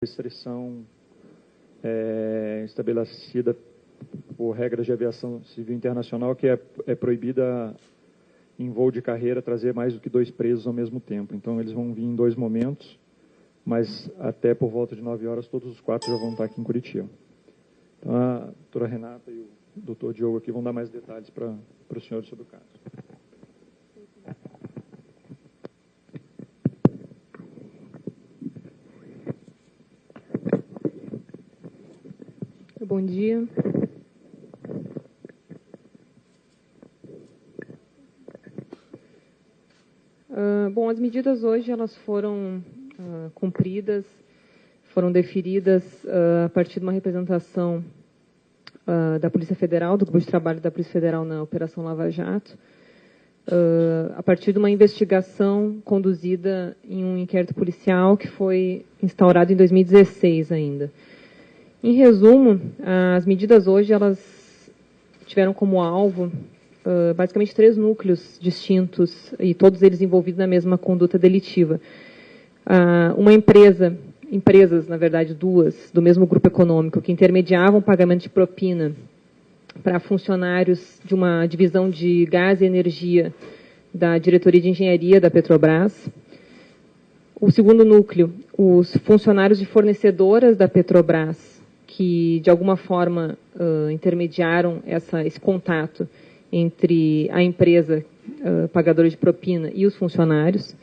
restrição estabelecida por regras de aviação civil internacional, que é proibida em voo de carreira trazer mais do que 2 presos ao mesmo tempo. Então, eles vão vir em 2 momentos, mas até por volta de 9 horas, todos os 4 já vão estar aqui em Curitiba. Então, a doutora Renata e o doutor Diogo aqui vão dar mais detalhes para os senhores sobre o caso. Bom dia. Bom, as medidas hoje elas foram cumpridas, foram deferidas a partir de uma representação da Polícia Federal, do Grupo de Trabalho da Polícia Federal na Operação Lava Jato, a partir de uma investigação conduzida em um inquérito policial que foi instaurado em 2016 ainda. Em resumo, as medidas hoje elas tiveram como alvo basicamente 3 núcleos distintos e todos eles envolvidos na mesma conduta delitiva. Uma empresas, na verdade 2, do mesmo grupo econômico, que intermediavam o pagamento de propina para funcionários de uma divisão de gás e energia da Diretoria de Engenharia da Petrobras. O segundo núcleo, os funcionários de fornecedoras da Petrobras, que de alguma forma intermediaram esse contato entre a empresa pagadora de propina e os funcionários.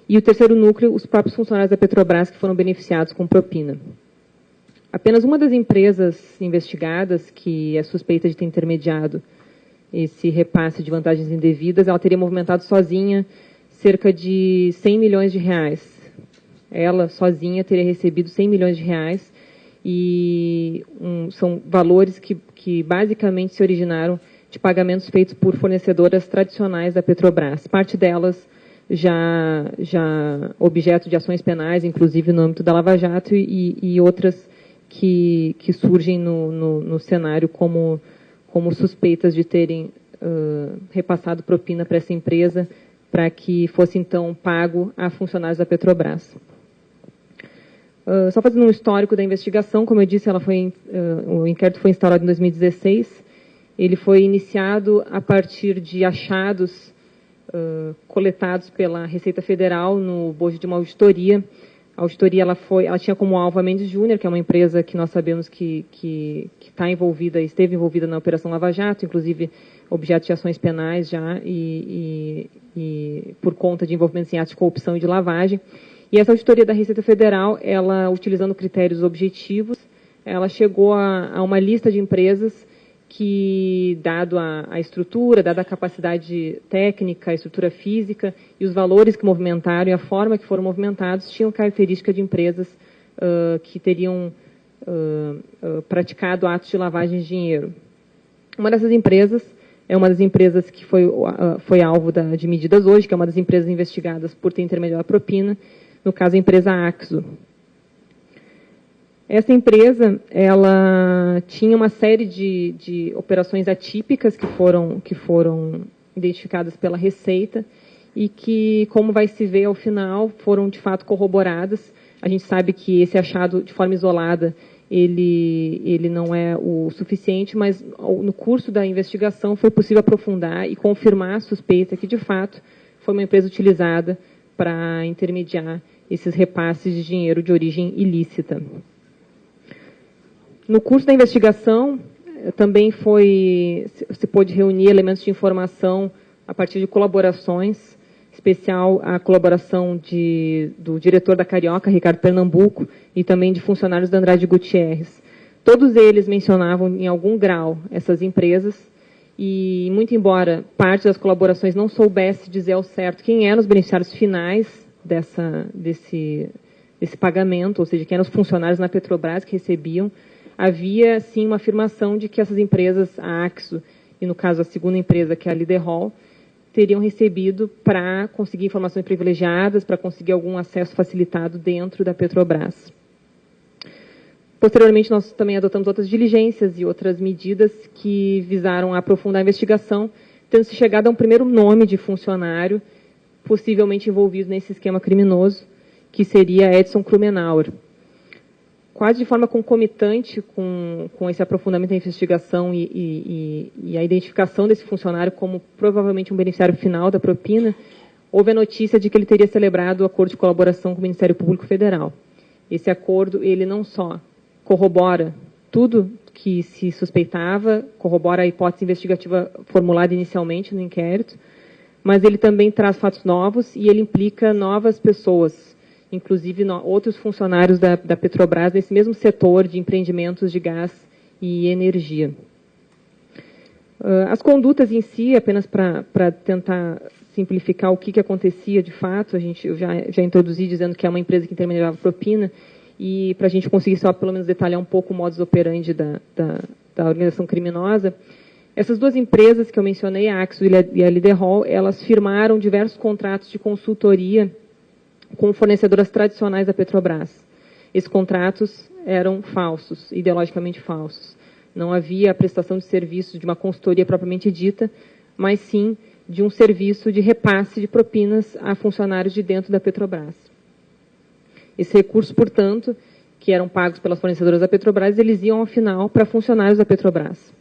E o terceiro núcleo, os próprios funcionários da Petrobras que foram beneficiados com propina. Apenas uma das empresas investigadas, que é suspeita de ter intermediado esse repasse de vantagens indevidas, ela teria movimentado sozinha cerca de 100 milhões de reais. Ela, sozinha, teria recebido 100 milhões de reais e são valores que basicamente se originaram de pagamentos feitos por fornecedoras tradicionais da Petrobras. Parte delas já objeto de ações penais, inclusive no âmbito da Lava Jato, e outras que surgem no cenário como suspeitas de terem repassado propina para essa empresa para que fosse, então, pago a funcionários da Petrobras. Só fazendo um histórico da investigação, como eu disse, o inquérito foi instaurado em 2016. Ele foi iniciado a partir de achados coletados pela Receita Federal no bojo de uma auditoria. A auditoria ela tinha como alvo a Mendes Júnior, que é uma empresa que nós sabemos que esteve envolvida na Operação Lava Jato, inclusive objeto de ações penais já, e por conta de envolvimentos em atos de corrupção e de lavagem. E essa auditoria da Receita Federal, ela, utilizando critérios objetivos, ela chegou a uma lista de empresas que, dado a estrutura, dada a capacidade técnica, a estrutura física e os valores que movimentaram e a forma que foram movimentados, tinham característica de empresas que teriam praticado atos de lavagem de dinheiro. Uma dessas empresas é uma das empresas que foi alvo de medidas hoje, que é uma das empresas investigadas por ter intermediado a propina, no caso a empresa Axo. Essa empresa, ela tinha uma série de operações atípicas que foram identificadas pela Receita e que, como vai se ver ao final, foram de fato corroboradas. A gente sabe que esse achado de forma isolada, ele não é o suficiente, mas no curso da investigação foi possível aprofundar e confirmar a suspeita que, de fato, foi uma empresa utilizada para intermediar esses repasses de dinheiro de origem ilícita. No curso da investigação, também se pôde reunir elementos de informação a partir de colaborações, em especial a colaboração do diretor da Carioca, Ricardo Pernambuco, e também de funcionários da Andrade Gutierrez. Todos eles mencionavam, em algum grau, essas empresas, e, muito embora parte das colaborações não soubesse dizer ao certo quem eram os beneficiários finais desse pagamento, ou seja, quem eram os funcionários na Petrobras que recebiam, havia, sim, uma afirmação de que essas empresas, a Axo, e no caso a segunda empresa, que é a Liderhol, teriam recebido para conseguir informações privilegiadas, para conseguir algum acesso facilitado dentro da Petrobras. Posteriormente, nós também adotamos outras diligências e outras medidas que visaram aprofundar a investigação, tendo-se chegado a um primeiro nome de funcionário possivelmente envolvido nesse esquema criminoso, que seria Edson Krumenauer. quase de forma concomitante com esse aprofundamento da investigação e a identificação desse funcionário como provavelmente um beneficiário final da propina, houve a notícia de que ele teria celebrado o acordo de colaboração com o Ministério Público Federal. Esse acordo, ele não só corrobora tudo que se suspeitava, corrobora a hipótese investigativa formulada inicialmente no inquérito, mas ele também traz fatos novos e ele implica novas pessoas, inclusive outros funcionários da Petrobras nesse mesmo setor de empreendimentos de gás e energia. As condutas em si, apenas para tentar simplificar o que acontecia de fato, eu já introduzi dizendo que é uma empresa que intermediava propina, e para a gente conseguir só pelo menos detalhar um pouco o modus operandi da organização criminosa, essas duas empresas que eu mencionei, a Axo e a Liderol, elas firmaram diversos contratos de consultoria com fornecedoras tradicionais da Petrobras. Esses contratos eram falsos, ideologicamente falsos. Não havia a prestação de serviços de uma consultoria propriamente dita, mas sim de um serviço de repasse de propinas a funcionários de dentro da Petrobras. Esses recursos, portanto, que eram pagos pelas fornecedoras da Petrobras, eles iam, ao final, para funcionários da Petrobras.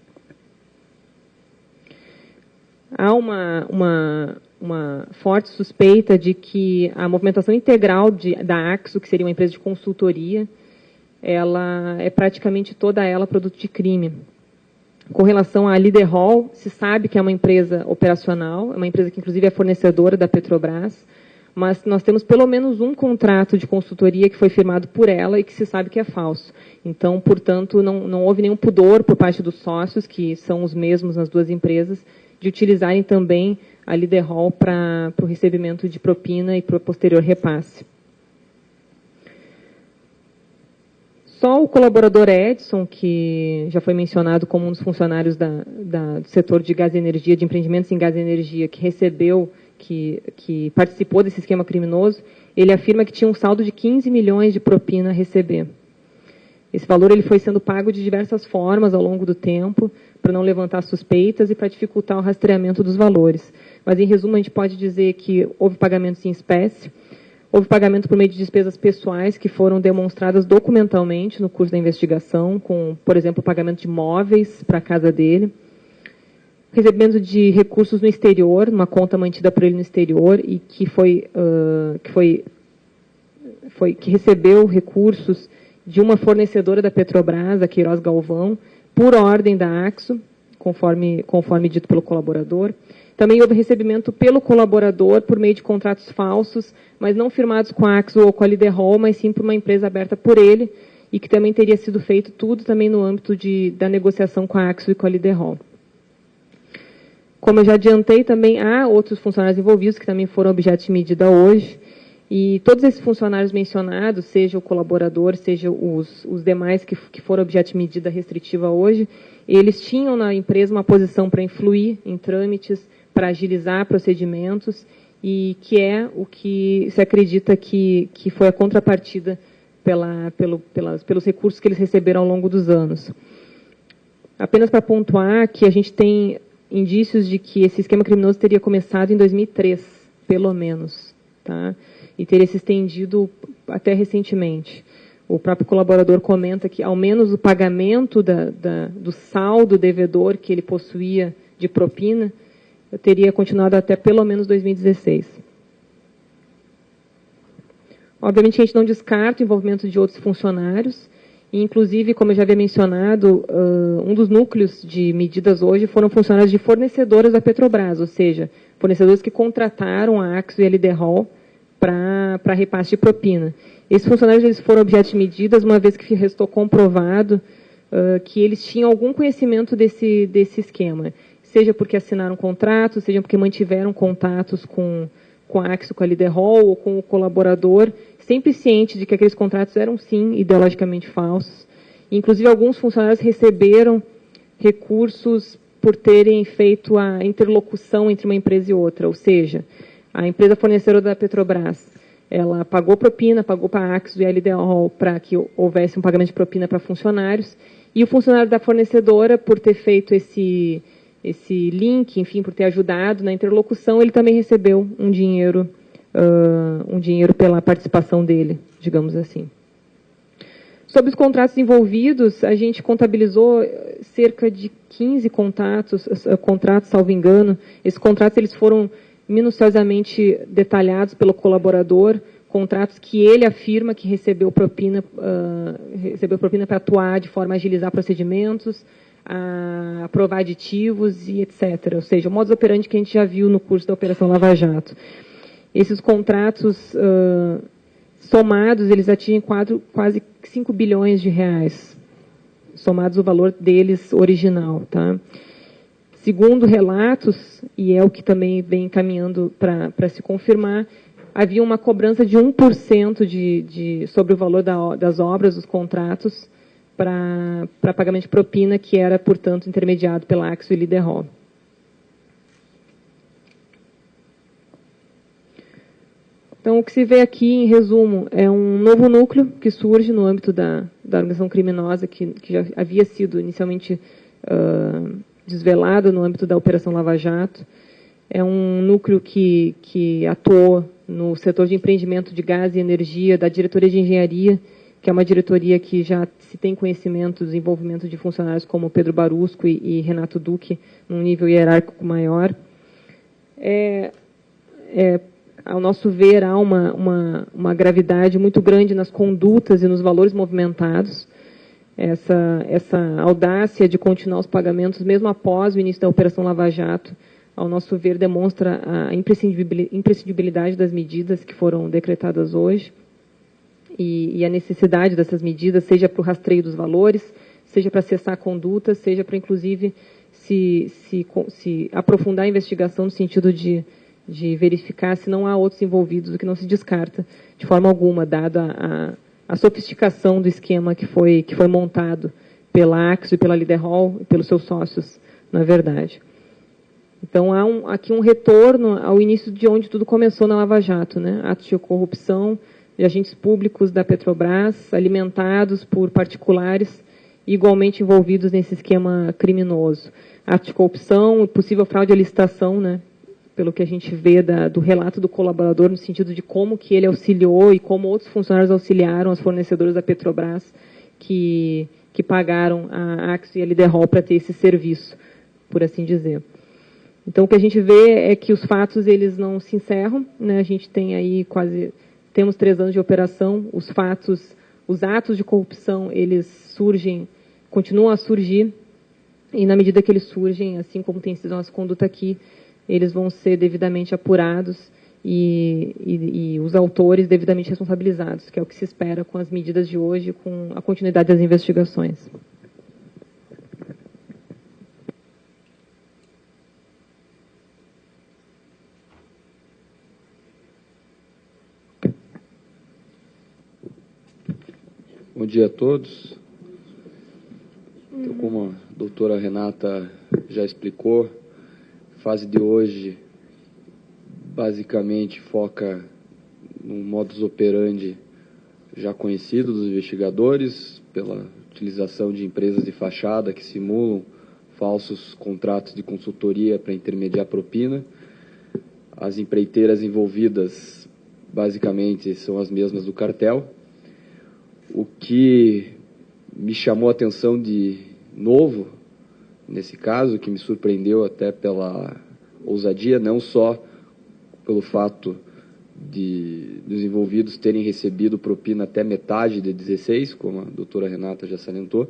Há uma forte suspeita de que a movimentação integral da Axo, que seria uma empresa de consultoria, ela é praticamente toda ela produto de crime. Com relação à Liderol, se sabe que é uma empresa operacional, é uma empresa que inclusive é fornecedora da Petrobras, mas nós temos pelo menos um contrato de consultoria que foi firmado por ela e que se sabe que é falso. Então, portanto, não houve nenhum pudor por parte dos sócios, que são os mesmos nas duas empresas, de utilizarem também a Liderol para o recebimento de propina e para o posterior repasse. Só o colaborador Edson, que já foi mencionado como um dos funcionários do setor de gás e energia, de empreendimentos em gás e energia, que recebeu, que participou desse esquema criminoso, ele afirma que tinha um saldo de 15 milhões de propina a receber. Esse valor ele foi sendo pago de diversas formas ao longo do tempo, para não levantar suspeitas e para dificultar o rastreamento dos valores. Mas, em resumo, a gente pode dizer que houve pagamentos em espécie, houve pagamento por meio de despesas pessoais que foram demonstradas documentalmente no curso da investigação, com, por exemplo, pagamento de móveis para a casa dele, recebimento de recursos no exterior, numa conta mantida por ele no exterior e que recebeu recursos de uma fornecedora da Petrobras, a Queiroz Galvão, por ordem da Axo, conforme dito pelo colaborador. Também houve recebimento pelo colaborador por meio de contratos falsos, mas não firmados com a Axo ou com a Liderol, mas sim por uma empresa aberta por ele, e que também teria sido feito tudo também no âmbito da negociação com a Axo e com a Liderol. Como eu já adiantei, também há outros funcionários envolvidos que também foram objeto de medida hoje, e todos esses funcionários mencionados, seja o colaborador, seja os demais que foram objeto de medida restritiva hoje, eles tinham na empresa uma posição para influir em trâmites, para agilizar procedimentos, e que é o que se acredita que foi a contrapartida pelos recursos que eles receberam ao longo dos anos. Apenas para pontuar que a gente tem indícios de que esse esquema criminoso teria começado em 2003, pelo menos, tá? E teria se estendido até recentemente. O próprio colaborador comenta que, ao menos, o pagamento do saldo devedor que ele possuía de propina teria continuado até pelo menos 2016. Obviamente, a gente não descarta o envolvimento de outros funcionários, e, inclusive, como eu já havia mencionado, um dos núcleos de medidas hoje foram funcionários de fornecedoras da Petrobras, ou seja, fornecedores que contrataram a Axo e a Liderol para repasse de propina. Esses funcionários eles foram objeto de medidas, uma vez que restou comprovado que eles tinham algum conhecimento desse esquema, seja porque assinaram contratos, seja porque mantiveram contatos com a Axo, com a Liderol ou com o colaborador, sempre ciente de que aqueles contratos eram, sim, ideologicamente falsos. Inclusive, alguns funcionários receberam recursos por terem feito a interlocução entre uma empresa e outra, ou seja, a empresa fornecedora da Petrobras, ela pagou propina, pagou para a Axo e a Liderol para que houvesse um pagamento de propina para funcionários, e o funcionário da fornecedora, por ter feito esse link, enfim, por ter ajudado na interlocução, ele também recebeu um dinheiro pela participação dele, digamos assim. Sobre os contratos envolvidos, a gente contabilizou cerca de 15 contratos, salvo engano. Esses contratos eles foram minuciosamente detalhados pelo colaborador, contratos que ele afirma que recebeu propina para atuar de forma a agilizar procedimentos, a aprovar aditivos e etc. Ou seja, o modus operandi que a gente já viu no curso da Operação Lava Jato. Esses contratos somados, eles atingem quase 5 bilhões de reais, somados o valor deles original. Tá? Segundo relatos, e é o que também vem caminhando para se confirmar, havia uma cobrança de 1% sobre o valor das obras, dos contratos, para pagamento de propina, que era, portanto, intermediado pela Axo e Liderol. Então, o que se vê aqui, em resumo, é um novo núcleo que surge no âmbito da organização criminosa, que já havia sido inicialmente desvelado no âmbito da Operação Lava Jato. É um núcleo que atuou no setor de empreendimento de gás e energia da Diretoria de Engenharia, que é uma diretoria que já se tem conhecimento do desenvolvimento de funcionários como Pedro Barusco e Renato Duque, num nível hierárquico maior. Ao nosso ver, há uma gravidade muito grande nas condutas e nos valores movimentados. Essa audácia de continuar os pagamentos, mesmo após o início da Operação Lava Jato, ao nosso ver, demonstra a imprescindibilidade das medidas que foram decretadas hoje e a necessidade dessas medidas, seja para o rastreio dos valores, seja para cessar a conduta, seja para, inclusive, se aprofundar a investigação no sentido de verificar se não há outros envolvidos, o que não se descarta de forma alguma, dada a sofisticação do esquema que foi montado pela Axo e pela Liderol e pelos seus sócios, na verdade. Então, há aqui um retorno ao início de onde tudo começou na Lava Jato, né? Atos de corrupção de agentes públicos da Petrobras, alimentados por particulares igualmente envolvidos nesse esquema criminoso. Atos de corrupção, possível fraude à licitação, né? Pelo que a gente vê do relato do colaborador, no sentido de como que ele auxiliou e como outros funcionários auxiliaram os fornecedores da Petrobras que pagaram a Axo e a Liderol para ter esse serviço, por assim dizer. Então, o que a gente vê é que os fatos eles não se encerram, né? A gente tem aí temos 3 anos de operação, os atos de corrupção, eles continuam a surgir, e na medida que eles surgem, assim como tem sido a nossa conduta aqui, eles vão ser devidamente apurados e os autores devidamente responsabilizados, que é o que se espera com as medidas de hoje, com a continuidade das investigações. Bom dia a todos. Então, como a doutora Renata já explicou, a fase de hoje basicamente foca num modus operandi já conhecido dos investigadores, pela utilização de empresas de fachada que simulam falsos contratos de consultoria para intermediar propina. As empreiteiras envolvidas basicamente são as mesmas do cartel. O que me chamou a atenção de novo, nesse caso, que me surpreendeu até pela ousadia, não só pelo fato dos envolvidos terem recebido propina até metade de 16, como a doutora Renata já salientou,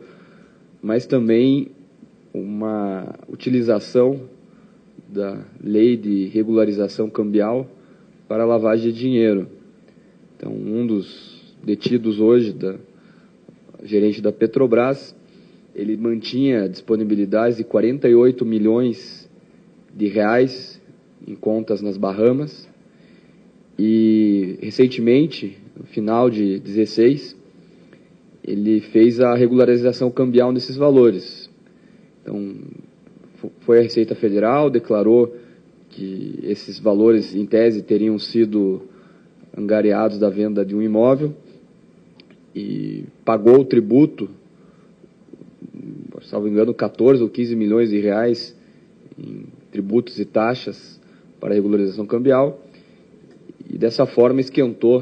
mas também uma utilização da lei de regularização cambial para lavagem de dinheiro. Então, um dos detidos hoje, gerente da Petrobras, ele mantinha disponibilidades de 48 milhões de reais em contas nas Bahamas e, recentemente, no final de 16, ele fez a regularização cambial nesses valores. Então, foi a Receita Federal, declarou que esses valores, em tese, teriam sido angariados da venda de um imóvel, e pagou o tributo, salvo engano, 14 ou 15 milhões de reais em tributos e taxas para a regularização cambial, e dessa forma esquentou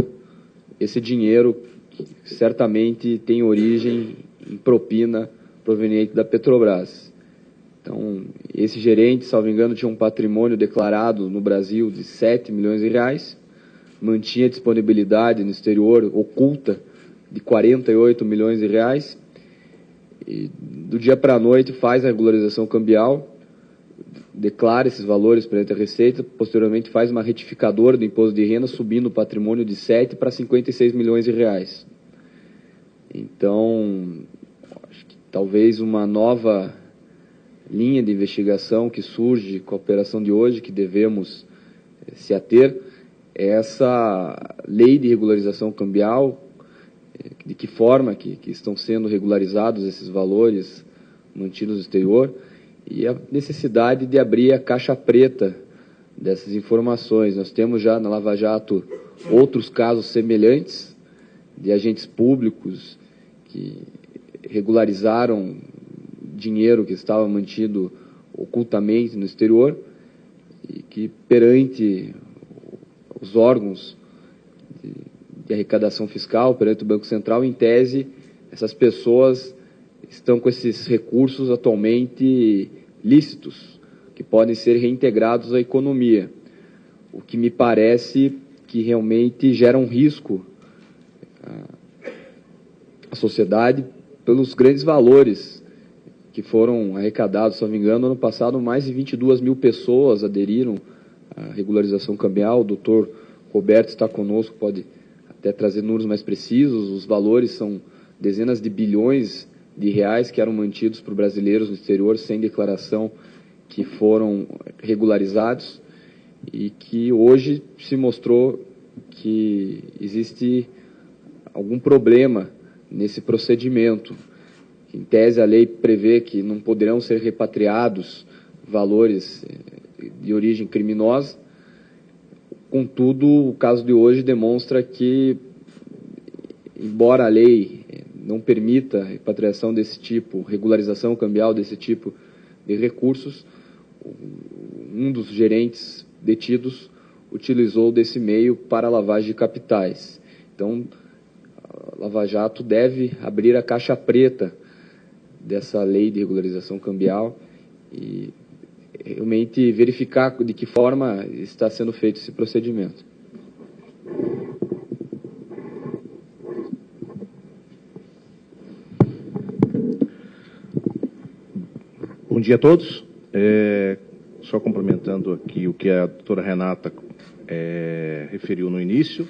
esse dinheiro que certamente tem origem em propina proveniente da Petrobras. Então, esse gerente, salvo engano, tinha um patrimônio declarado no Brasil de 7 milhões de reais, mantinha disponibilidade no exterior oculta de 48 milhões de reais, e do dia para a noite faz a regularização cambial, declara esses valores perante a Receita, posteriormente faz uma retificadora do imposto de renda, subindo o patrimônio de 7 para 56 milhões de reais. Então, acho que talvez uma nova linha de investigação que surge com a operação de hoje, que devemos se ater, é essa lei de regularização cambial, de que forma que estão sendo regularizados esses valores mantidos no exterior, e a necessidade de abrir a caixa preta dessas informações. Nós temos já na Lava Jato outros casos semelhantes de agentes públicos que regularizaram dinheiro que estava mantido ocultamente no exterior e que, perante os órgãos de arrecadação fiscal, perante o Banco Central, em tese, essas pessoas estão com esses recursos atualmente lícitos, que podem ser reintegrados à economia, o que me parece que realmente gera um risco à sociedade pelos grandes valores que foram arrecadados. Se não me engano, ano passado mais de 22 mil pessoas aderiram à regularização cambial. O doutor Roberto está conosco, pode até trazer números mais precisos. Os valores são dezenas de bilhões de reais que eram mantidos por brasileiros no exterior sem declaração, que foram regularizados e que hoje se mostrou que existe algum problema nesse procedimento. Em tese, a lei prevê que não poderão ser repatriados valores de origem criminosa. Contudo, o caso de hoje demonstra que, embora a lei não permita a repatriação desse tipo, regularização cambial desse tipo de recursos, um dos gerentes detidos utilizou desse meio para lavagem de capitais. Então, a Lava Jato deve abrir a caixa preta dessa lei de regularização cambial e realmente verificar de que forma está sendo feito esse procedimento. Bom dia a todos. Só complementando aqui o que a doutora Renata referiu no início,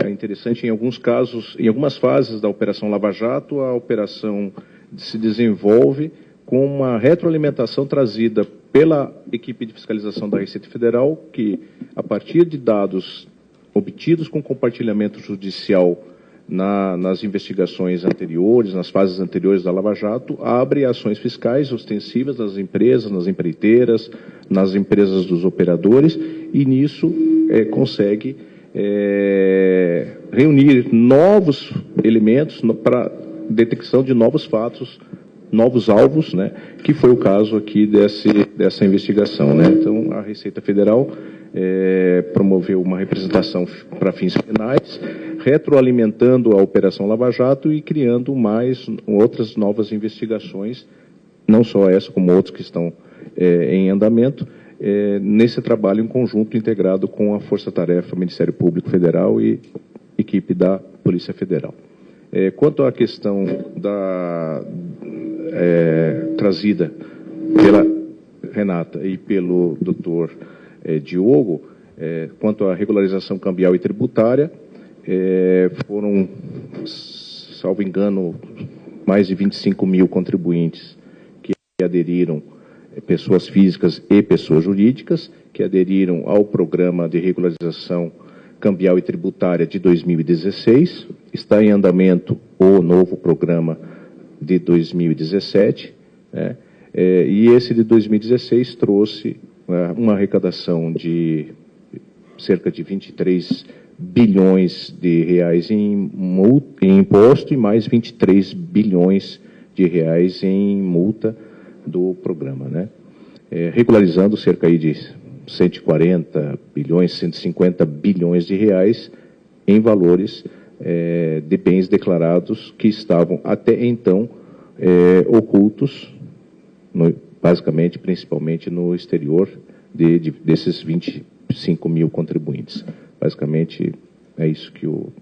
é interessante, em alguns casos, em algumas fases da Operação Lava Jato, a operação se desenvolve com uma retroalimentação trazida pela equipe de fiscalização da Receita Federal, que, a partir de dados obtidos com compartilhamento judicial nas investigações anteriores, nas fases anteriores da Lava Jato, abre ações fiscais ostensivas nas empresas, nas empreiteiras, nas empresas dos operadores, e nisso consegue reunir novos elementos para detecção de novos fatos, novos alvos, né, que foi o caso aqui dessa investigação, né. Então, a Receita Federal promoveu uma representação para fins penais, retroalimentando a Operação Lava Jato e criando mais outras novas investigações, não só essa, como outras que estão em andamento, nesse trabalho em conjunto integrado com a Força Tarefa, Ministério Público Federal e equipe da Polícia Federal. Quanto à questão trazida pela Renata e pelo doutor Diogo, quanto à regularização cambial e tributária, foram, salvo engano, mais de 25 mil contribuintes que aderiram, pessoas físicas e pessoas jurídicas, que aderiram ao programa de regularização cambial e tributária de 2016. Está em andamento o novo programa de 2017, né? E esse de 2016 trouxe uma arrecadação de cerca de 23 bilhões de reais em imposto e mais 23 bilhões de reais em multa do programa, né? Regularizando cerca aí de 140 bilhões, 150 bilhões de reais em valores de bens declarados que estavam até então ocultos, basicamente, principalmente no exterior desses 25 mil contribuintes. Basicamente, é isso que eu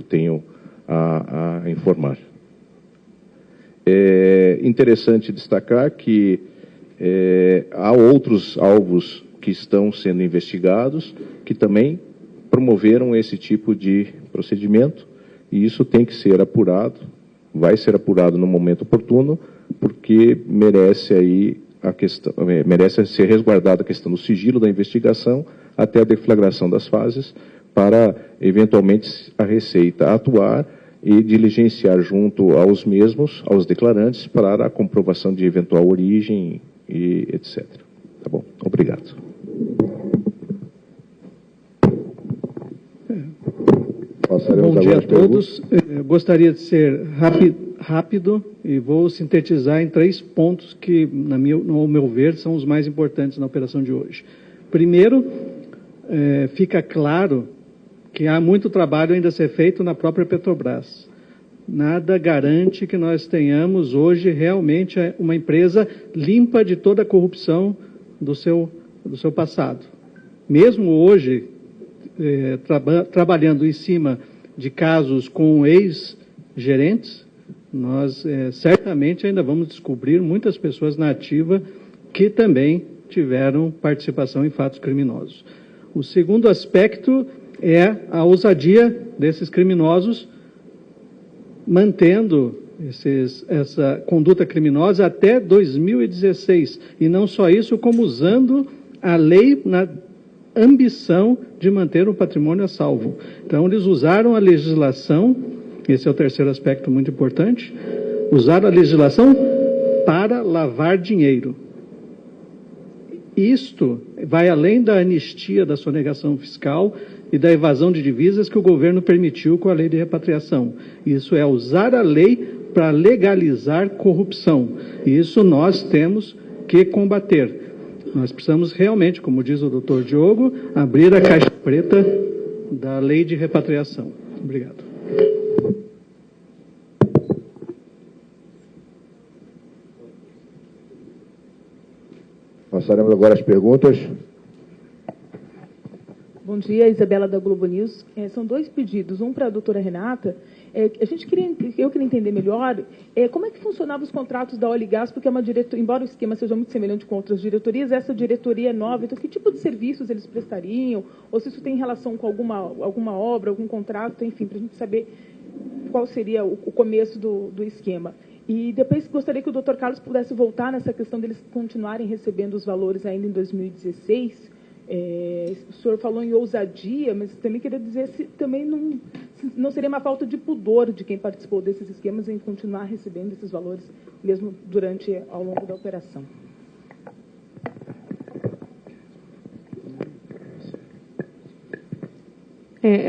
tenho a informar. É interessante destacar que há outros alvos que estão sendo investigados que também promoveram esse tipo de procedimento, e isso tem que ser apurado, vai ser apurado no momento oportuno, porque merece ser resguardada a questão do sigilo da investigação até a deflagração das fases, para eventualmente a Receita atuar e diligenciar junto aos mesmos, aos declarantes, para a comprovação de eventual origem e etc. Tá bom? Obrigado. Bom dia a todos. Gostaria de ser rápido e vou sintetizar em 3 pontos que, no meu ver, são os mais importantes na operação de hoje. Primeiro, fica claro que há muito trabalho ainda a ser feito na própria Petrobras. Nada garante que nós tenhamos hoje realmente uma empresa limpa de toda a corrupção do seu passado. Mesmo hoje, trabalhando em cima de casos com ex-gerentes, nós certamente ainda vamos descobrir muitas pessoas na ativa que também tiveram participação em fatos criminosos. O segundo aspecto é a ousadia desses criminosos, mantendo essa conduta criminosa até 2016. E não só isso, como usando a lei na ambição de manter o patrimônio a salvo. Então, eles usaram a legislação, esse é o terceiro aspecto muito importante, usaram a legislação para lavar dinheiro. Isto vai além da anistia da sonegação fiscal e da evasão de divisas que o governo permitiu com a lei de repatriação. Isso é usar a lei para legalizar corrupção. E isso nós temos que combater. Nós precisamos realmente, como diz o doutor Diogo, abrir a caixa preta da lei de repatriação. Obrigado. Passaremos agora às perguntas. Bom dia, Isabela da Globo News. São 2 pedidos, um para a doutora Renata. Eu queria entender melhor como é que funcionavam os contratos da Oligás, porque é uma diretoria, embora o esquema seja muito semelhante com outras diretorias, essa diretoria é nova, então que tipo de serviços eles prestariam, ou se isso tem relação com alguma obra, algum contrato, enfim, para a gente saber qual seria o começo do esquema. E depois gostaria que o doutor Carlos pudesse voltar nessa questão deles continuarem recebendo os valores ainda em 2016. O senhor falou em ousadia, mas também queria dizer se também não seria uma falta de pudor de quem participou desses esquemas em continuar recebendo esses valores, mesmo ao longo da operação.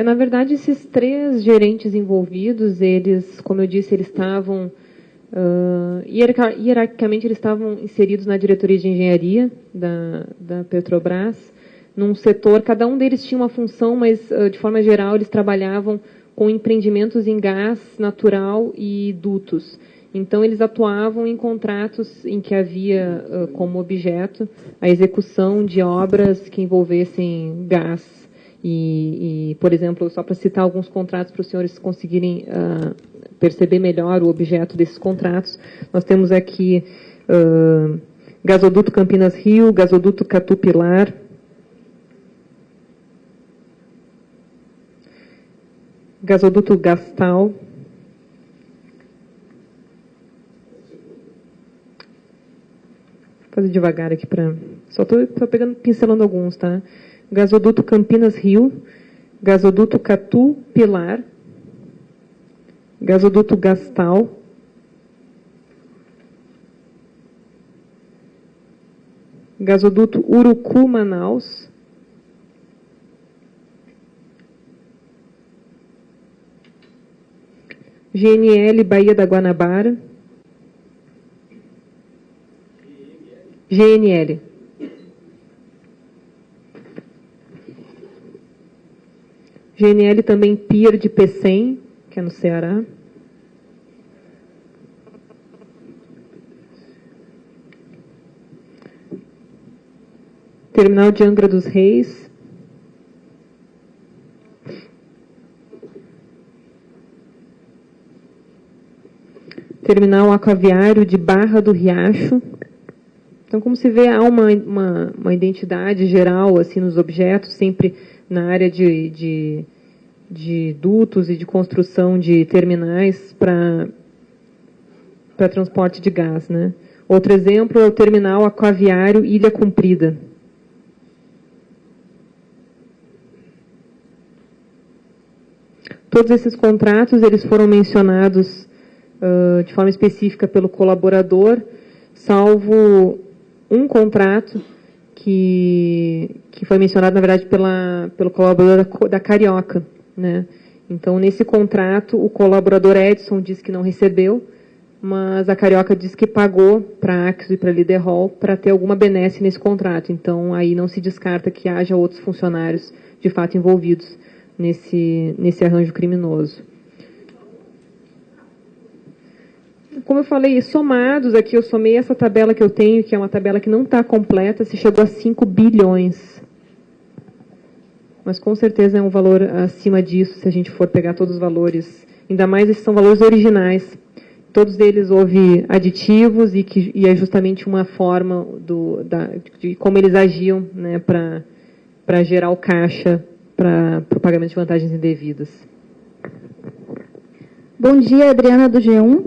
Na verdade, esses 3 gerentes envolvidos, eles, como eu disse, eles estavam... hierarquicamente, eles estavam inseridos na diretoria de engenharia da Petrobras, num setor, cada um deles tinha uma função, mas, de forma geral, eles trabalhavam com empreendimentos em gás natural e dutos. Então, eles atuavam em contratos em que havia como objeto a execução de obras que envolvessem gás. E, por exemplo, só para citar alguns contratos para os senhores conseguirem perceber melhor o objeto desses contratos, nós temos aqui gasoduto Campinas Rio, gasoduto Catu Pilar, gasoduto Gastal, vou fazer devagar aqui para... Só estou pincelando alguns, tá? Gasoduto Campinas Rio, gasoduto Catu Pilar, gasoduto Gastal, gasoduto Urucu Manaus, GNL Baía da Guanabara, GNL. GNL também PIR de Pecém, que é no Ceará. Terminal de Angra dos Reis. Terminal aquaviário de Barra do Riacho. Então, como se vê, há uma identidade geral assim, nos objetos, sempre na área de dutos e de construção de terminais para transporte de gás. Né? Outro exemplo é o terminal aquaviário Ilha Comprida. Todos esses contratos eles foram mencionados de forma específica pelo colaborador, salvo um contrato que foi mencionado, na verdade, pelo colaborador da Carioca. Né? Então, nesse contrato, o colaborador Edson disse que não recebeu, mas a Carioca disse que pagou para a Axo e para a Liderhol para ter alguma benesse nesse contrato. Então, aí não se descarta que haja outros funcionários, de fato, envolvidos nesse arranjo criminoso. Como eu falei, somados aqui, eu somei essa tabela que eu tenho, que é uma tabela que não está completa, se chegou a 5 bilhões. Mas com certeza é um valor acima disso, se a gente for pegar todos os valores. Ainda mais esses são valores originais. Todos eles houve aditivos e é justamente uma forma de como eles agiam, né, para gerar o caixa para o pagamento de vantagens indevidas. Bom dia, Adriana do G1.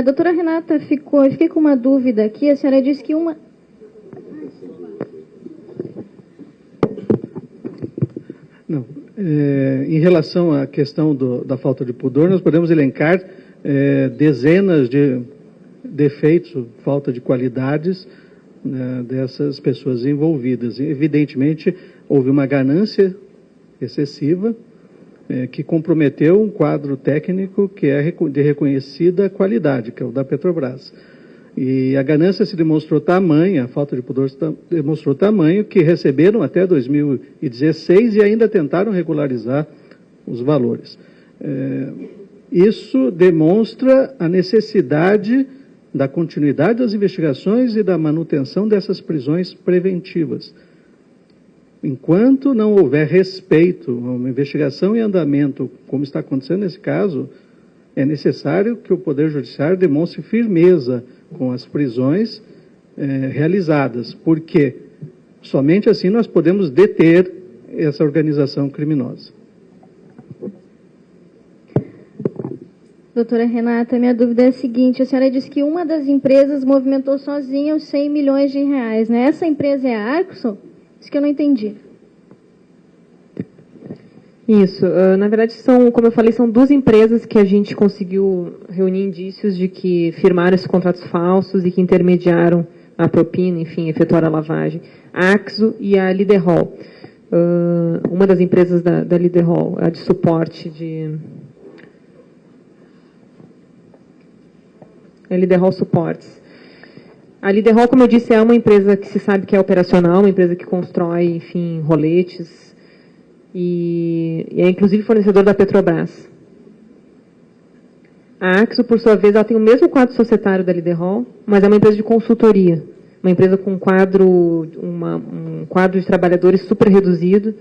Doutora Renata, eu fiquei com uma dúvida aqui. A senhora disse que uma... Não. Em relação à questão da falta de pudor, nós podemos elencar dezenas de defeitos, falta de qualidades, né, dessas pessoas envolvidas. Evidentemente, houve uma ganância excessiva, que comprometeu um quadro técnico que é de reconhecida qualidade, que é o da Petrobras. E a ganância se demonstrou tamanha, a falta de pudor se demonstrou tamanho, que receberam até 2016 e ainda tentaram regularizar os valores. Isso demonstra a necessidade da continuidade das investigações e da manutenção dessas prisões preventivas. Enquanto não houver respeito a uma investigação em andamento, como está acontecendo nesse caso, é necessário que o Poder Judiciário demonstre firmeza com as prisões realizadas, porque somente assim nós podemos deter essa organização criminosa. Doutora Renata, minha dúvida é a seguinte: a senhora disse que uma das empresas movimentou sozinha os 100 milhões de reais, né? Essa empresa é a Axo? Isso que eu não entendi. Isso. Na verdade, como eu falei, são duas empresas que a gente conseguiu reunir indícios de que firmaram esses contratos falsos e que intermediaram a propina, enfim, efetuaram a lavagem. A Axo e a Liderhol. Uma das empresas da Liderhol, a de suporte a Liderhol Suportes. A Liderhol, como eu disse, é uma empresa que se sabe que é operacional, uma empresa que constrói, enfim, roletes, e é inclusive fornecedor da Petrobras. A Axo, por sua vez, ela tem o mesmo quadro societário da Liderhol, mas é uma empresa de consultoria, uma empresa com um quadro de trabalhadores super reduzido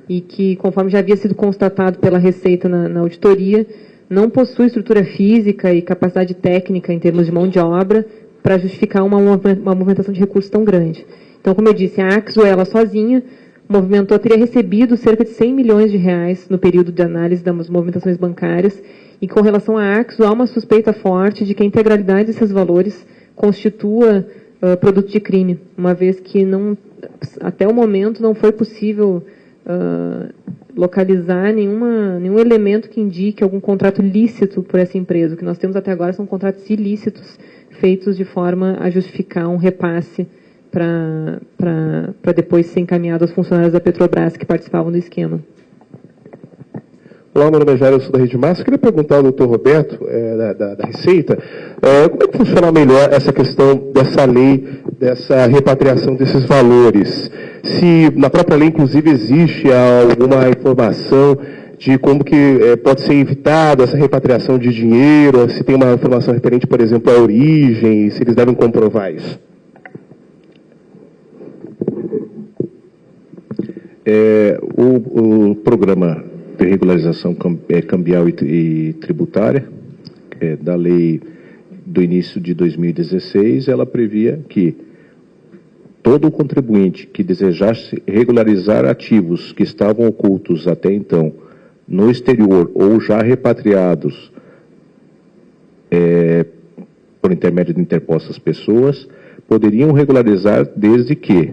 e que, conforme já havia sido constatado pela Receita na auditoria, não possui estrutura física e capacidade técnica em termos de mão de obra para justificar uma movimentação de recursos tão grande. Então, como eu disse, a Axo, ela sozinha, teria recebido cerca de 100 milhões de reais no período de análise das movimentações bancárias, e com relação à Axo, há uma suspeita forte de que a integralidade desses valores constitua produto de crime, uma vez que até o momento não foi possível localizar nenhum elemento que indique algum contrato lícito por essa empresa. O que nós temos até agora são contratos ilícitos, feitos de forma a justificar um repasse para depois ser encaminhado aos funcionários da Petrobras que participavam do esquema. Olá, meu nome é Jair, eu sou da Rede Massa. Eu queria perguntar ao doutor Roberto, da Receita, como é que funciona melhor essa questão dessa lei, dessa repatriação desses valores? Se na própria lei, inclusive, existe alguma informação de como que pode ser evitada essa repatriação de dinheiro, se tem uma informação referente, por exemplo, à origem, se eles devem comprovar isso. O programa de regularização cambial e tributária, da lei do início de 2016, ela previa que todo contribuinte que desejasse regularizar ativos que estavam ocultos até então no exterior ou já repatriados por intermédio de interpostas pessoas, poderiam regularizar desde que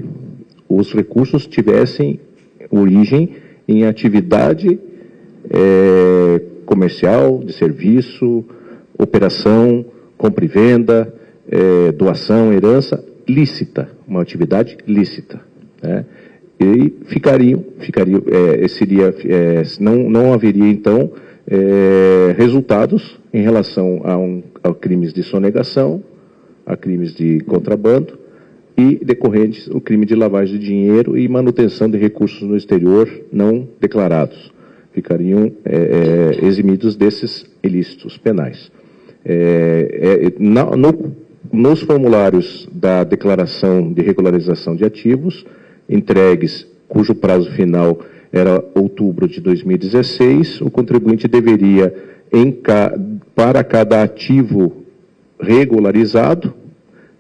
os recursos tivessem origem em atividade comercial, de serviço, operação, compra e venda, doação, herança, lícita, uma atividade lícita, né? E não haveria, então, resultados em relação a crimes de sonegação, a crimes de contrabando e decorrentes o crime de lavagem de dinheiro e manutenção de recursos no exterior não declarados. Ficariam eximidos desses ilícitos penais. Nos formulários da declaração de regularização de ativos, entregues, cujo prazo final era outubro de 2016, o contribuinte deveria, para cada ativo regularizado,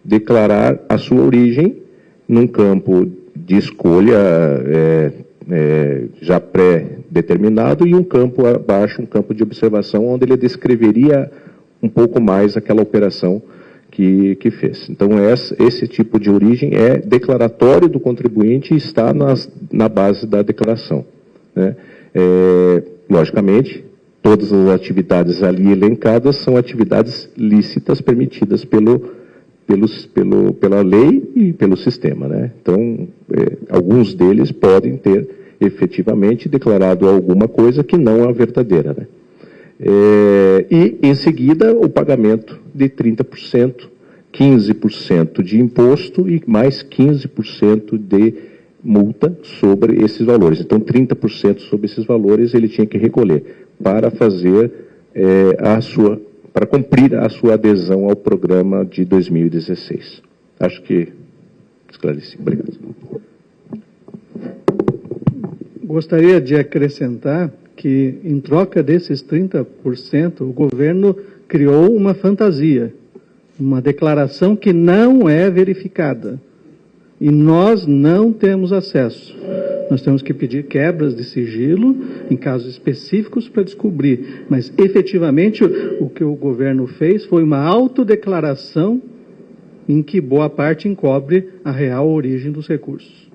declarar a sua origem num campo de escolha já pré-determinado e um campo abaixo, um campo de observação, onde ele descreveria um pouco mais aquela operação que fez. Então, esse tipo de origem é declaratório do contribuinte e está na base da declaração, né? Logicamente, todas as atividades ali elencadas são atividades lícitas permitidas pela lei e pelo sistema, né? Então, alguns deles podem ter efetivamente declarado alguma coisa que não é verdadeira, né? E, em seguida, o pagamento de 30%, 15% de imposto e mais 15% de multa sobre esses valores. Então, 30% sobre esses valores ele tinha que recolher para fazer para cumprir a sua adesão ao programa de 2016. Acho que esclareci. Obrigado. Gostaria de acrescentar que, em troca desses 30%, o governo criou uma fantasia, uma declaração que não é verificada. E nós não temos acesso. Nós temos que pedir quebras de sigilo em casos específicos para descobrir. Mas, efetivamente, o que o governo fez foi uma autodeclaração em que boa parte encobre a real origem dos recursos.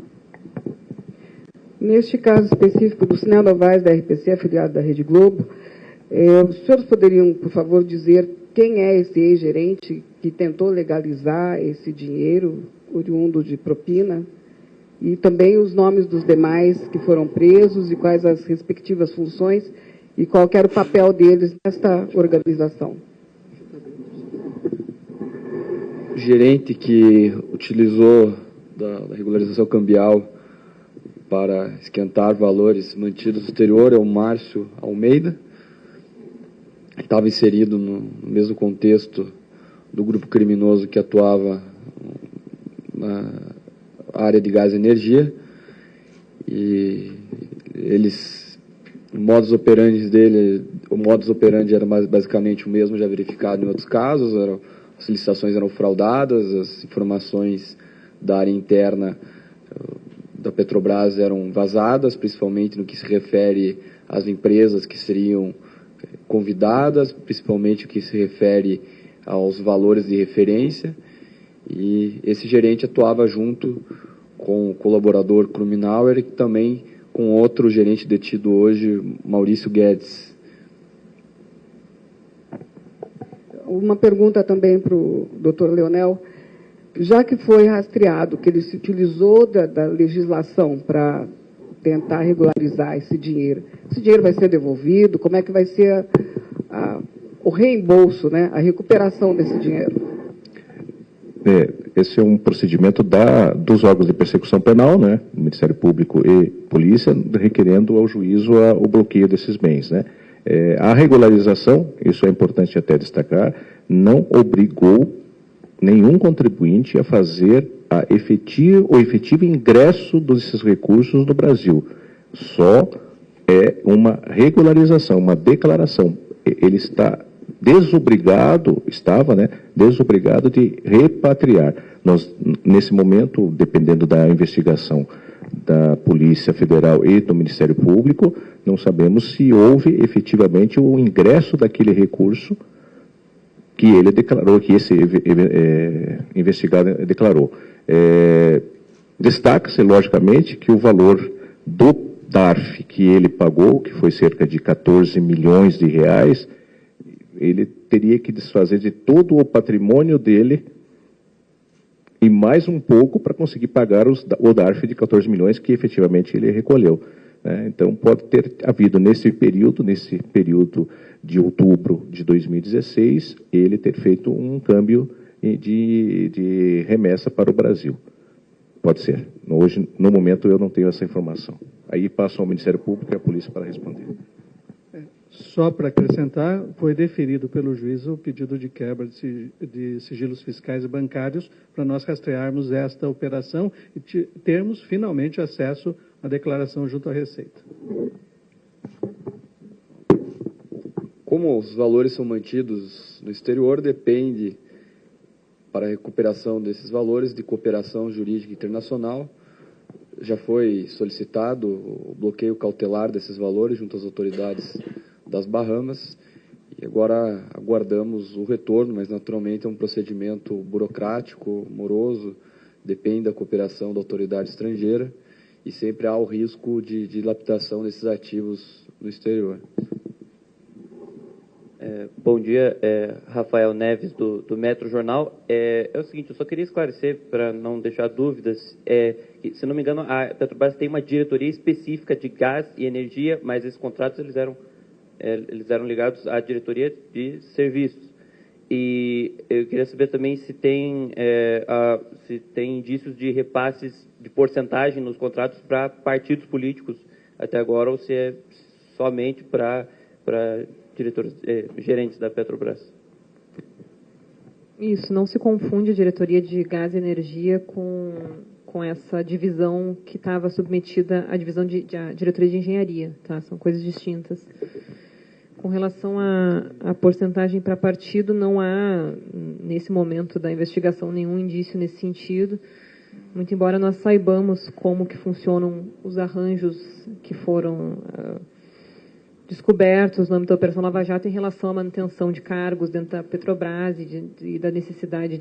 Neste caso específico do Sinel Novaes, da RPC, afiliado da Rede Globo, os senhores poderiam, por favor, dizer quem é esse ex-gerente que tentou legalizar esse dinheiro oriundo de propina? E também os nomes dos demais que foram presos e quais as respectivas funções e qual era o papel deles nesta organização. O gerente que utilizou da regularização cambial para esquentar valores mantidos no exterior é o Márcio Almeida. Estava inserido no mesmo contexto do grupo criminoso que atuava na área de gás e energia. E eles, o modus operandi era basicamente o mesmo, já verificado em outros casos. As licitações eram fraudadas, as informações da área interna da Petrobras eram vazadas, principalmente no que se refere às empresas que seriam convidadas, principalmente o que se refere aos valores de referência. E esse gerente atuava junto com o colaborador Krumenauer e também com outro gerente detido hoje, Maurício Guedes. Uma pergunta também para o doutor Leonel. Já que foi rastreado que ele se utilizou da legislação para tentar regularizar esse dinheiro vai ser devolvido? Como é que vai ser o reembolso, né, a recuperação desse dinheiro? esse é um procedimento dos órgãos de persecução penal, né, Ministério Público e Polícia, requerendo ao juízo o bloqueio desses bens, né. A regularização, isso é importante até destacar, não obrigou nenhum contribuinte a fazer o efetivo ingresso desses recursos no Brasil. Só é uma regularização, uma declaração. Ele estava desobrigado de repatriar. Nós, nesse momento, dependendo da investigação da Polícia Federal e do Ministério Público, não sabemos se houve efetivamente o ingresso daquele recurso que ele declarou, que esse investigado declarou. Destaca-se, logicamente, que o valor do DARF que ele pagou, que foi cerca de 14 milhões de reais, ele teria que desfazer de todo o patrimônio dele e mais um pouco para conseguir pagar o DARF de 14 milhões que efetivamente ele recolheu. Então, pode ter havido nesse período de outubro de 2016, ele ter feito um câmbio de remessa para o Brasil. Pode ser. Hoje, no momento, eu não tenho essa informação. Aí passo ao Ministério Público e à Polícia para responder. Só para acrescentar, foi deferido pelo juiz o pedido de quebra de sigilos fiscais e bancários para nós rastrearmos esta operação e termos finalmente acesso à declaração junto à Receita. Como os valores são mantidos no exterior, depende, para a recuperação desses valores, de cooperação jurídica internacional. Já foi solicitado o bloqueio cautelar desses valores junto às autoridades das Bahamas, e agora aguardamos o retorno, mas naturalmente é um procedimento burocrático, moroso, depende da cooperação da autoridade estrangeira, e sempre há o risco de dilapidação desses ativos no exterior. Bom dia, Rafael Neves, do Metro Jornal. É o seguinte, eu só queria esclarecer, para não deixar dúvidas, que, se não me engano, a Petrobras tem uma diretoria específica de gás e energia, mas esses contratos eles eram ligados à diretoria de serviços. E eu queria saber também se tem indícios de repasses de porcentagem nos contratos para partidos políticos até agora, ou se é somente para gerentes da Petrobras. Isso, não se confunde a diretoria de gás e energia com essa divisão que estava submetida à divisão à diretoria de engenharia, tá? São coisas distintas. Com relação à porcentagem para partido, não há, nesse momento da investigação, nenhum indício nesse sentido, muito embora nós saibamos como que funcionam os arranjos que foram descobertos no âmbito da Operação Lava Jato em relação à manutenção de cargos dentro da Petrobras e da necessidade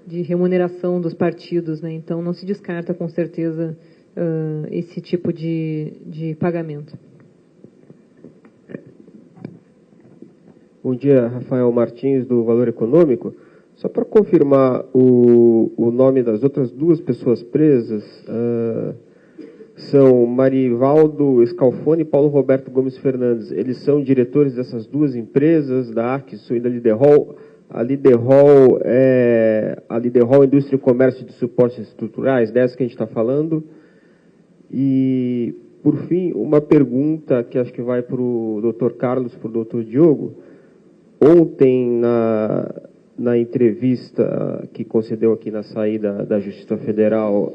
de remuneração dos partidos, né? Então, não se descarta, com certeza, esse tipo de pagamento. Bom dia, Rafael Martins, do Valor Econômico. Só para confirmar o nome das outras duas pessoas presas, são Marivaldo Scalfone e Paulo Roberto Gomes Fernandes. Eles são diretores dessas duas empresas, da Arquisul e da Liderol. A Liderol é a Liderol Indústria e Comércio de Suportes Estruturais, dessa que a gente está falando. E, por fim, uma pergunta que acho que vai para o Dr. Carlos, para o Dr. Diogo. Ontem, na entrevista que concedeu aqui na saída da Justiça Federal,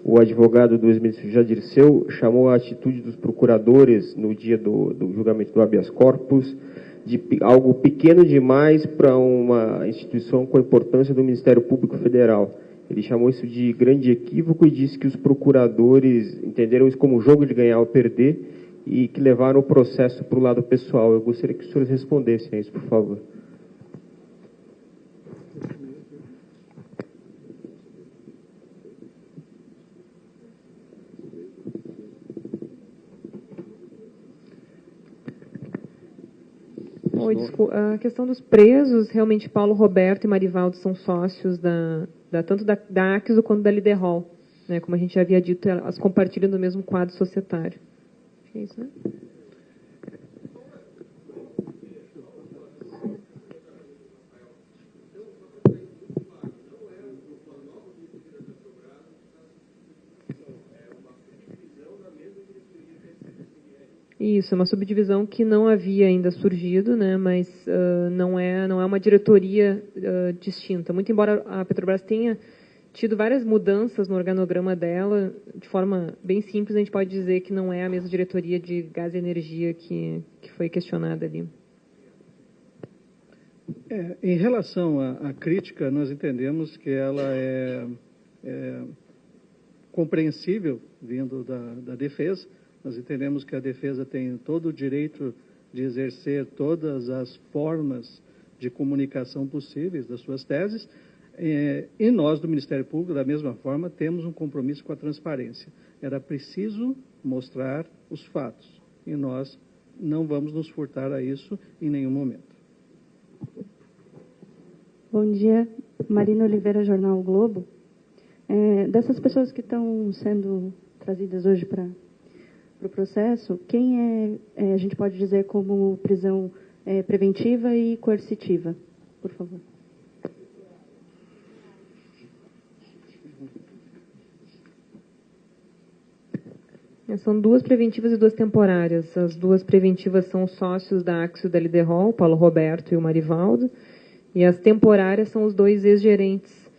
o advogado do ex-ministro Jadir Seu chamou a atitude dos procuradores no dia do julgamento do habeas corpus de algo pequeno demais para uma instituição com a importância do Ministério Público Federal. Ele chamou isso de grande equívoco e disse que os procuradores entenderam isso como um jogo de ganhar ou perder e que levaram o processo para o lado pessoal. Eu gostaria que os senhores respondessem a isso, por favor. Oi, desculpa. A questão dos presos, realmente Paulo Roberto e Marivaldo são sócios tanto da Axo quanto da Liderol. Né? Como a gente já havia dito, elas compartilham do mesmo quadro societário. Acho que é isso, né? Isso, é uma subdivisão que não havia ainda surgido, né, mas não é uma diretoria distinta. Muito embora a Petrobras tenha tido várias mudanças no organograma dela, de forma bem simples, a gente pode dizer que não é a mesma diretoria de gás e energia que foi questionada ali. Em relação à crítica, nós entendemos que ela é compreensível vindo da defesa. Nós entendemos que a defesa tem todo o direito de exercer todas as formas de comunicação possíveis das suas teses, e nós, do Ministério Público, da mesma forma, temos um compromisso com a transparência. Era preciso mostrar os fatos, e nós não vamos nos furtar a isso em nenhum momento. Bom dia, Marina Oliveira, Jornal o Globo. Dessas pessoas que estão sendo trazidas hoje para o processo, quem a gente pode dizer como prisão preventiva e coercitiva, por favor? São 2 preventivas e 2 temporárias. As 2 preventivas são os sócios da Axio da Liderol, Paulo Roberto e o Marivaldo, e as temporárias são os 2 ex-gerentes,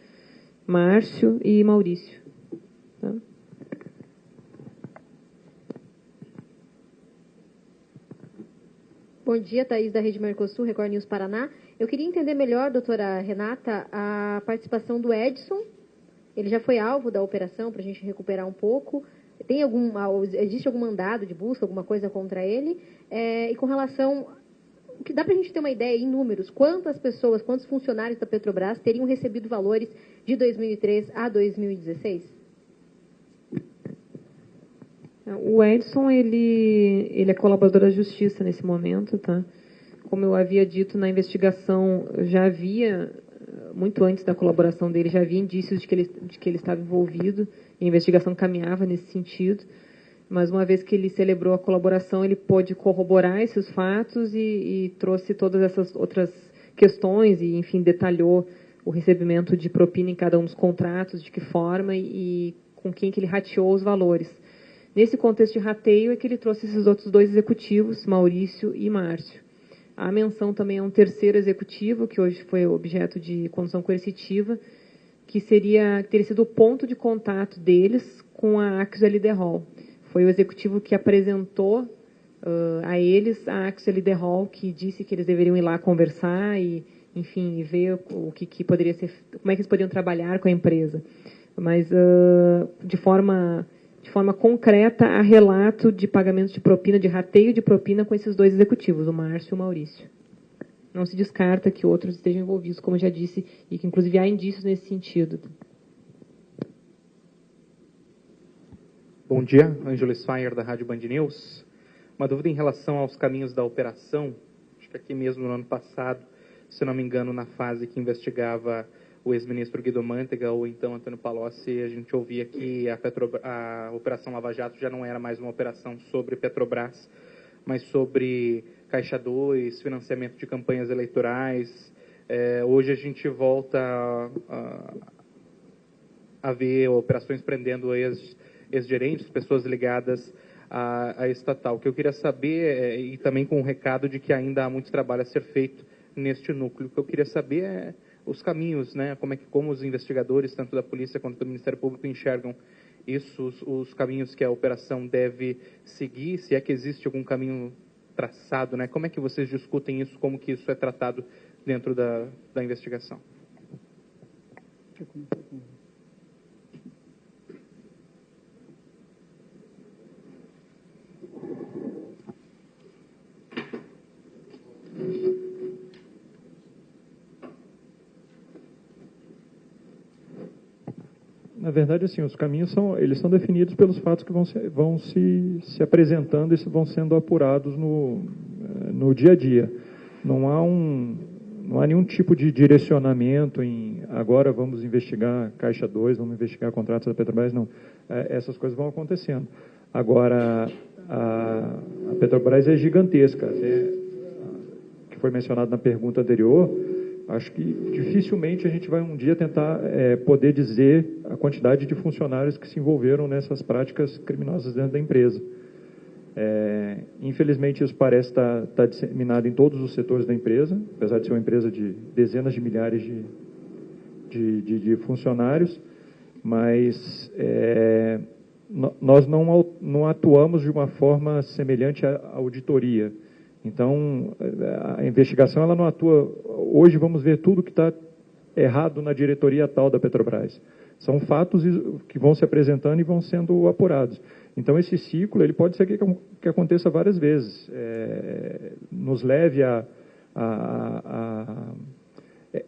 Márcio e Maurício. Tá? Bom dia, Thaís, da Rede Mercosul, Record News Paraná. Eu queria entender melhor, doutora Renata, a participação do Edson. Ele já foi alvo da operação, para a gente recuperar um pouco. Existe algum mandado de busca, alguma coisa contra ele? E com relação... que dá para a gente ter uma ideia em números, quantos funcionários da Petrobras teriam recebido valores de 2003 a 2016? O Edson, ele é colaborador da Justiça nesse momento, tá? Como eu havia dito na investigação, já havia, muito antes da colaboração dele, já havia indícios de que ele estava envolvido, e a investigação caminhava nesse sentido. Mas uma vez que ele celebrou a colaboração, ele pôde corroborar esses fatos e trouxe todas essas outras questões e, enfim, detalhou o recebimento de propina em cada um dos contratos, de que forma e com quem que ele rateou os valores. Nesse contexto de rateio é que ele trouxe esses outros 2 executivos, Maurício e Márcio. A menção também é um terceiro executivo, que hoje foi objeto de condução coercitiva, que teria sido o ponto de contato deles com a Axio Liderol. Foi o executivo que apresentou a eles a Axio Liderol, que disse que eles deveriam ir lá conversar e, enfim, ver o que poderia ser, como é que eles poderiam trabalhar com a empresa. Mas, de forma concreta, há relato de pagamento de propina, de rateio de propina com esses 2 executivos, o Márcio e o Maurício. Não se descarta que outros estejam envolvidos, como eu já disse, e que, inclusive, há indícios nesse sentido. Bom dia, Ângelo Sfaier, da Rádio Band News. Uma dúvida em relação aos caminhos da operação. Acho que aqui mesmo no ano passado, se não me engano, na fase que investigava o ex-ministro Guido Mantega ou então Antônio Palocci, a gente ouvia que a Operação Lava Jato já não era mais uma operação sobre Petrobras, mas sobre Caixa 2, financiamento de campanhas eleitorais. Hoje a gente volta a ver operações prendendo ex-gerentes, pessoas ligadas à estatal. O que eu queria saber, e também com o recado de que ainda há muito trabalho a ser feito neste núcleo, o que eu queria saber é os caminhos, né? Como os investigadores, tanto da polícia quanto do Ministério Público, enxergam isso, os caminhos que a operação deve seguir, se é que existe algum caminho traçado, né? Como é que vocês discutem isso, como que isso é tratado dentro da investigação? Na verdade, assim, os caminhos são definidos pelos fatos que vão se apresentando e vão sendo apurados no dia a dia. Não há nenhum tipo de direcionamento em agora vamos investigar Caixa 2, vamos investigar contratos da Petrobras, não. Essas coisas vão acontecendo. Agora, a Petrobras é gigantesca, até que foi mencionado na pergunta anterior. Acho que dificilmente a gente vai um dia tentar poder dizer a quantidade de funcionários que se envolveram nessas práticas criminosas dentro da empresa. Infelizmente, isso parece estar disseminado em todos os setores da empresa, apesar de ser uma empresa de dezenas de milhares de funcionários, mas nós não atuamos de uma forma semelhante à auditoria. Então, a investigação ela não atua. Hoje vamos ver tudo que está errado na diretoria tal da Petrobras. São fatos que vão se apresentando e vão sendo apurados. Então, esse ciclo ele pode ser que aconteça várias vezes. Nos leve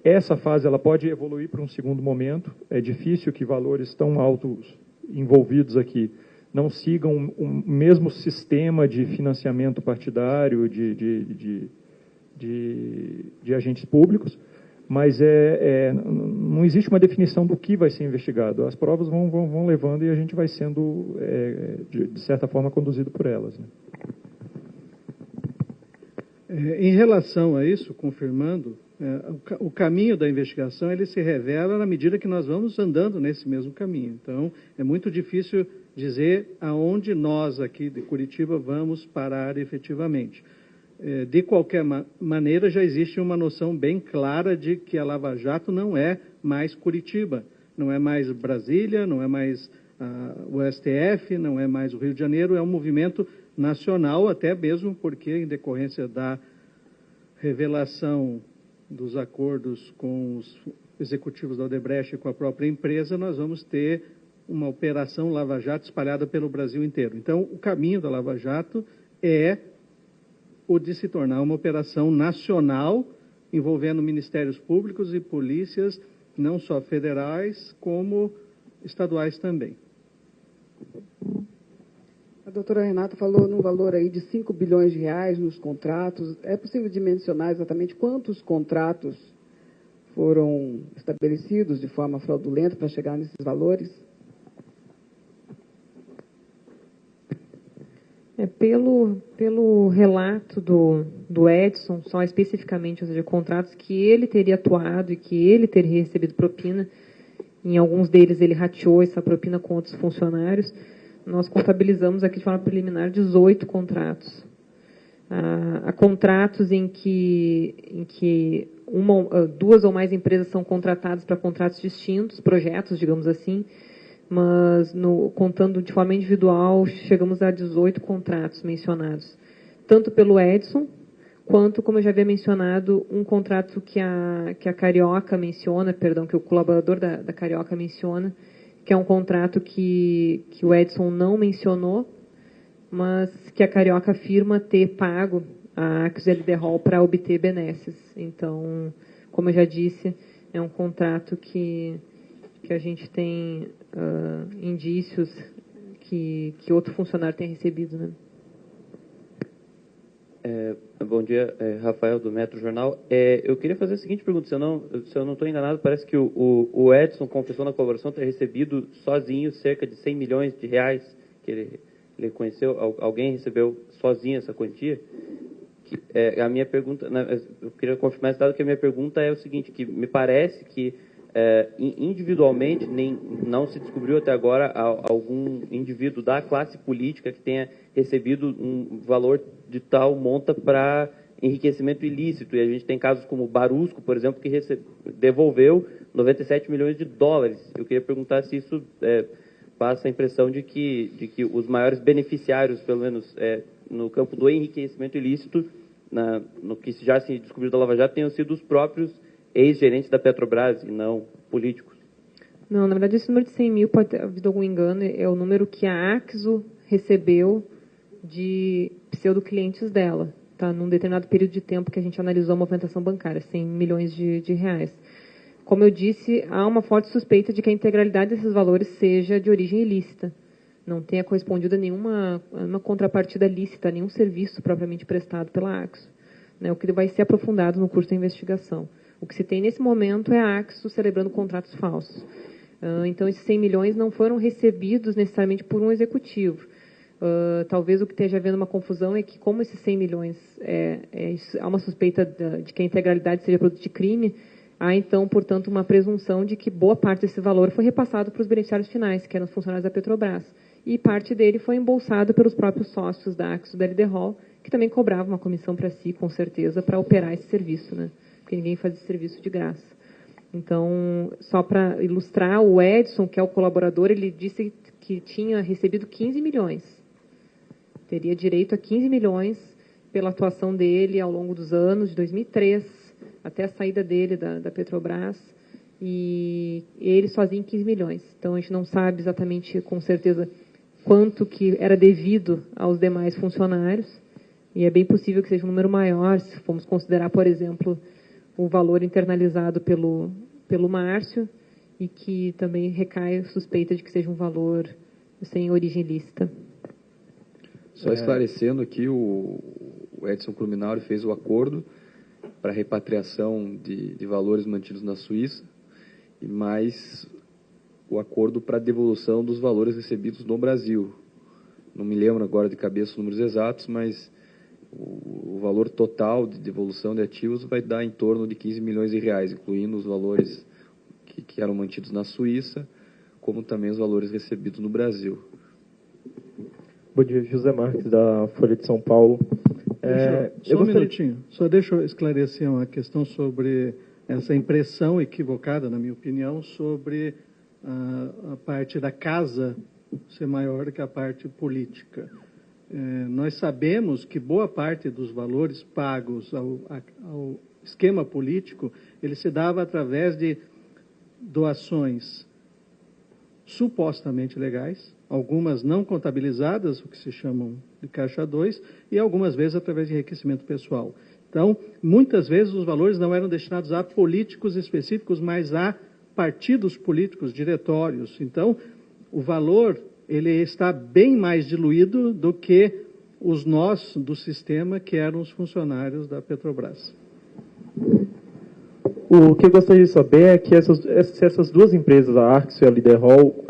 essa fase ela pode evoluir para um segundo momento. É difícil que valores tão altos envolvidos aqui não sigam o mesmo sistema de financiamento partidário de agentes públicos, mas não existe uma definição do que vai ser investigado. As provas vão levando e a gente vai sendo, de certa forma, conduzido por elas, né? Em relação a isso, confirmando, o caminho da investigação ele se revela na medida que nós vamos andando nesse mesmo caminho. Então, é muito difícil dizer aonde nós aqui de Curitiba vamos parar efetivamente. De qualquer maneira, já existe uma noção bem clara de que a Lava Jato não é mais Curitiba, não é mais Brasília, não é mais o STF, não é mais o Rio de Janeiro, é um movimento nacional, até mesmo porque, em decorrência da revelação dos acordos com os executivos da Odebrecht e com a própria empresa, nós vamos ter uma operação Lava Jato espalhada pelo Brasil inteiro. Então, o caminho da Lava Jato é o de se tornar uma operação nacional, envolvendo ministérios públicos e polícias, não só federais, como estaduais também. A doutora Renata falou num valor aí de 5 bilhões de reais nos contratos. É possível dimensionar exatamente quantos contratos foram estabelecidos de forma fraudulenta para chegar nesses valores? Pelo relato do Edson, só especificamente, ou seja, contratos que ele teria atuado e que ele teria recebido propina, em alguns deles ele rateou essa propina com outros funcionários, nós contabilizamos aqui de forma preliminar 18 contratos. Há contratos em que duas ou mais empresas são contratadas para contratos distintos, projetos, digamos assim, mas contando de forma individual, chegamos a 18 contratos mencionados, tanto pelo Edson, quanto, como eu já havia mencionado, um contrato que a Carioca menciona, que o colaborador da Carioca menciona, que é um contrato que o Edson não mencionou, mas que a Carioca afirma ter pago a Axis Liderol para obter benesses. Então, como eu já disse, é um contrato que a gente tem indícios que outro funcionário tem recebido, né? Bom dia, Rafael, do Metro Jornal. Eu queria fazer a seguinte pergunta, se eu não estou enganado, parece que o Edson confessou na colaboração ter recebido sozinho cerca de 100 milhões de reais, que ele conheceu, alguém recebeu sozinho essa quantia? A minha pergunta, eu queria confirmar esse dado, que a minha pergunta é o seguinte, que me parece que individualmente não se descobriu até agora algum indivíduo da classe política que tenha recebido um valor de tal monta para enriquecimento ilícito. E a gente tem casos como o Barusco, por exemplo, que devolveu 97 milhões de dólares. Eu queria perguntar se isso passa a impressão de que os maiores beneficiários, pelo menos no campo do enriquecimento ilícito, no que já se descobriu da Lava Jato, tenham sido os próprios ex-gerentes da Petrobras e não políticos. Não, na verdade, esse número de 100 mil pode ter havido algum engano, é o número que a Axo recebeu de pseudo-clientes dela, tá? Num determinado período de tempo que a gente analisou a movimentação bancária, 100 milhões de reais. Como eu disse, há uma forte suspeita de que a integralidade desses valores seja de origem ilícita. Não tenha correspondido a nenhuma contrapartida lícita, a nenhum serviço propriamente prestado pela Axo, né? O que vai ser aprofundado no curso da investigação. O que se tem nesse momento é a Axo celebrando contratos falsos. Então, esses 100 milhões não foram recebidos necessariamente por um executivo. Talvez o que esteja havendo uma confusão é que, como esses 100 milhões há uma suspeita de que a integralidade seja produto de crime, há, então, portanto, uma presunção de que boa parte desse valor foi repassado para os beneficiários finais, que eram os funcionários da Petrobras. e parte dele foi embolsado pelos próprios sócios da Axo da Liderol, que também cobravam uma comissão para si, com certeza, para operar esse serviço, né? Porque ninguém faz esse serviço de graça. Então, só para ilustrar, o Edson, que é o colaborador, ele disse que tinha recebido 15 milhões. Teria direito a 15 milhões pela atuação dele ao longo dos anos, de 2003 até a saída dele da Petrobras, e ele sozinho 15 milhões. Então, a gente não sabe exatamente, com certeza, quanto que era devido aos demais funcionários, e é bem possível que seja um número maior, se formos considerar, por exemplo, o valor internalizado pelo Márcio, e que também recai suspeita de que seja um valor sem origem lícita. Só esclarecendo aqui, o Edson Cruminari fez o acordo para repatriação de valores mantidos na Suíça, e mais o acordo para devolução dos valores recebidos no Brasil. Não me lembro agora de cabeça os números exatos, mas o valor total de devolução de ativos vai dar em torno de 15 milhões de reais, incluindo os valores que eram mantidos na Suíça, como também os valores recebidos no Brasil. Bom dia, José Marques, da Folha de São Paulo. Só um minutinho, só deixa eu esclarecer uma questão sobre essa impressão equivocada, na minha opinião, sobre a parte da casa ser maior que a parte política. Nós sabemos que boa parte dos valores pagos ao esquema político, ele se dava através de doações supostamente legais, algumas não contabilizadas, o que se chamam de caixa 2, e algumas vezes através de enriquecimento pessoal. Então, muitas vezes os valores não eram destinados a políticos específicos, mas a partidos políticos, diretórios. Então, o valor ele está bem mais diluído do que os nós do sistema, que eram os funcionários da Petrobras. O que eu gostaria de saber é que essas duas empresas, a Arxo e a Liderol,